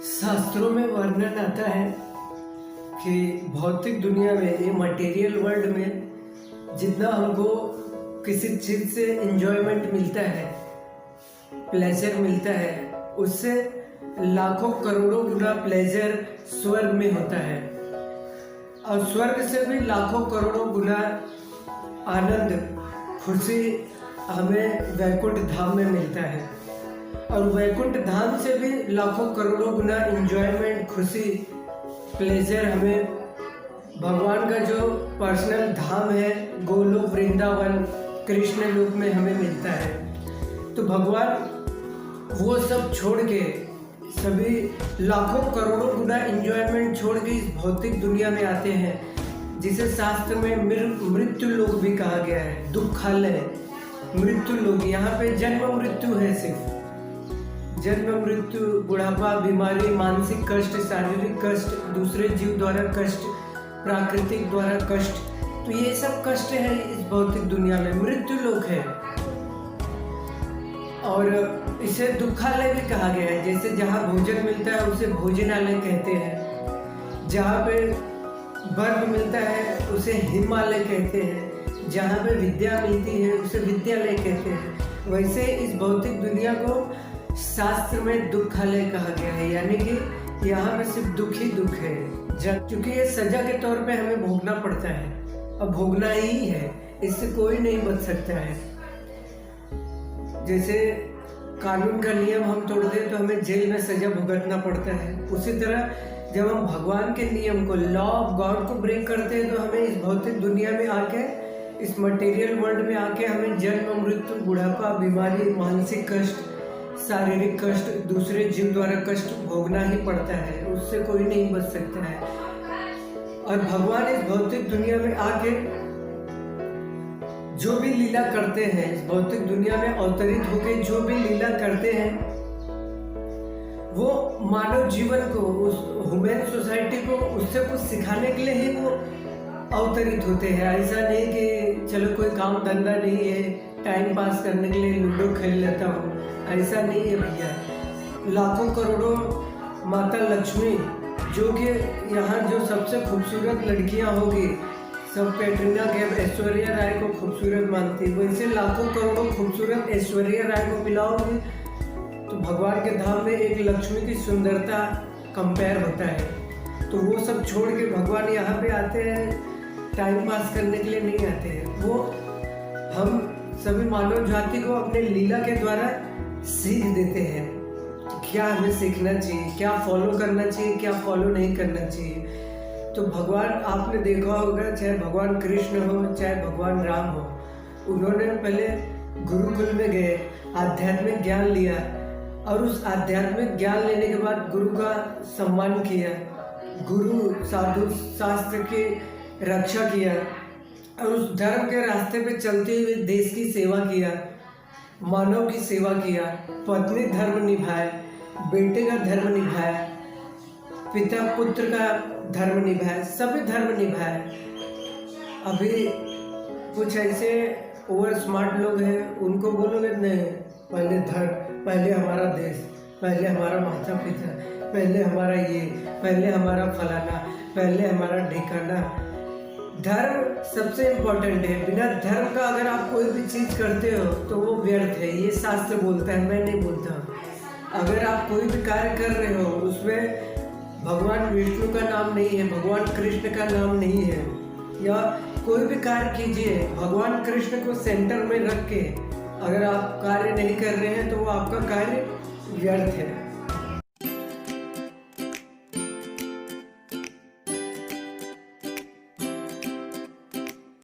शास्त्रों में वर्णन आता है कि भौतिक दुनिया में, ये मटेरियल वर्ल्ड में जितना हमको किसी चीज़ से एंजॉयमेंट मिलता है, प्लेजर मिलता है, उससे लाखों करोड़ों गुना प्लेजर स्वर्ग में होता है। और स्वर्ग से भी लाखों करोड़ों गुना आनंद, खुशी हमें वैकुंठ धाम में मिलता है। और वैकुंठ धाम से भी लाखों करोड़ों गुना एंजॉयमेंट, खुशी, प्लेजर हमें भगवान का जो पर्सनल धाम है, गोलोक, वृंदावन, कृष्ण लोक में हमें मिलता है। तो भगवान वो सब छोड़ के, सभी लाखों करोड़ों गुना एंजॉयमेंट छोड़ के इस भौतिक दुनिया में आते हैं, जिसे शास्त्र में मृत्यु लोक भी कहा गया है, दुखालय, मृत्यु लोक। यहाँ पे जन्म मृत्यु है, सिर्फ जन्म मृत्यु, बुढ़ापा, बीमारी, मानसिक कष्ट, शारीरिक कष्ट, दूसरे जीव द्वारा कष्ट, प्राकृतिक द्वारा कष्ट, तो ये सब कष्ट है इस भौतिक दुनिया में, मृत्यु लोक है। और इसे दुखालय भी कहा गया है। जैसे जहाँ भोजन मिलता है उसे भोजनालय कहते हैं, जहाँ पे बर्फ मिलता है उसे हिमालय कहते हैं, जहाँ पे विद्या मिलती है उसे विद्यालय कहते हैं। वैसे इस भौतिक दुनिया को शास्त्र में दुखालय कहा गया है, यानी कि यहाँ पे सिर्फ दुख ही दुख है, क्योंकि ये सजा के तौर पे हमें भोगना पड़ता है, और भोगना ही है, इससे कोई नहीं बच सकता है। जैसे कानून का नियम हम तोड़ दें तो हमें जेल में सजा भुगतना पड़ता है, उसी तरह जब हम भगवान के नियम को, लॉ ऑफ गॉड को ब्रेक करते हैं, तो हमें इस भौतिक दुनिया में आके, इस मटेरियल वर्ल्ड में आके हमें जन्म मृत्यु, बुढ़ापा, बीमारी, मानसिक कष्ट, शारीरिक कष्ट, दूसरे जीव द्वारा कष्ट भोगना ही पड़ता है, उससे कोई नहीं बच सकता है। और भगवान इस भौतिक दुनिया में आके जो भी लीला करते हैं, इस भौतिक दुनिया में अवतरित होकर जो भी लीला करते हैं, वो मानव जीवन को, उस ह्यूमन सोसाइटी को, उससे कुछ सिखाने के लिए ही वो अवतरित होते हैं। ऐसा नहीं कि चलो कोई काम धंधा नहीं है, टाइम पास करने के लिए लूडो खेल लेता हूँ, ऐसा नहीं है भैया। लाखों करोड़ों माता लक्ष्मी, जो कि यहाँ जो सबसे खूबसूरत लड़कियाँ होगी, सब कैटरीना कैफ, ऐश्वर्या राय को खूबसूरत मानती, वैसे लाखों करोड़ों खूबसूरत ऐश्वर्या राय को मिलाओगे तो भगवान के धाम में एक लक्ष्मी की सुंदरता कंपेयर होता है। तो वो सब छोड़ के भगवान यहाँ पे आते हैं, टाइम पास करने के लिए नहीं आते हैं। वो हम सभी मानव जाति को अपने लीला के द्वारा सीख देते हैं, क्या हमें सीखना चाहिए, क्या फॉलो करना चाहिए, क्या फॉलो नहीं करना चाहिए। तो भगवान, आपने देखा होगा, चाहे भगवान कृष्ण हो, चाहे भगवान राम हो, उन्होंने पहले गुरुकुल में गए, आध्यात्मिक ज्ञान लिया, और उस आध्यात्मिक ज्ञान लेने के बाद गुरु का सम्मान किया, गुरु साधु शास्त्र की रक्षा किया, और उस धर्म के रास्ते पे चलते हुए देश की सेवा किया, मानव की सेवा किया, पत्नी धर्म निभाए, बेटे का धर्म निभाया, पिता पुत्र का धर्म निभाए, सभी धर्म निभाए। अभी कुछ ऐसे ओवर स्मार्ट लोग हैं, उनको बोलोगे नहीं, पहले धर्म, पहले हमारा देश, पहले हमारा माता पिता, पहले हमारा ये, पहले हमारा फलाना, पहले हमारा ढिकाना। धर्म सबसे इम्पोर्टेंट है। बिना धर्म का अगर आप कोई भी चीज़ करते हो तो वो व्यर्थ है, ये शास्त्र बोलता है, मैं नहीं बोलता। अगर आप कोई भी कार्य कर रहे हो, उसमें भगवान विष्णु का नाम नहीं है, भगवान कृष्ण का नाम नहीं है, या कोई भी कार्य कीजिए भगवान कृष्ण को सेंटर में रख के अगर आप कार्य नहीं कर रहे हैं तो वो आपका कार्य व्यर्थ है।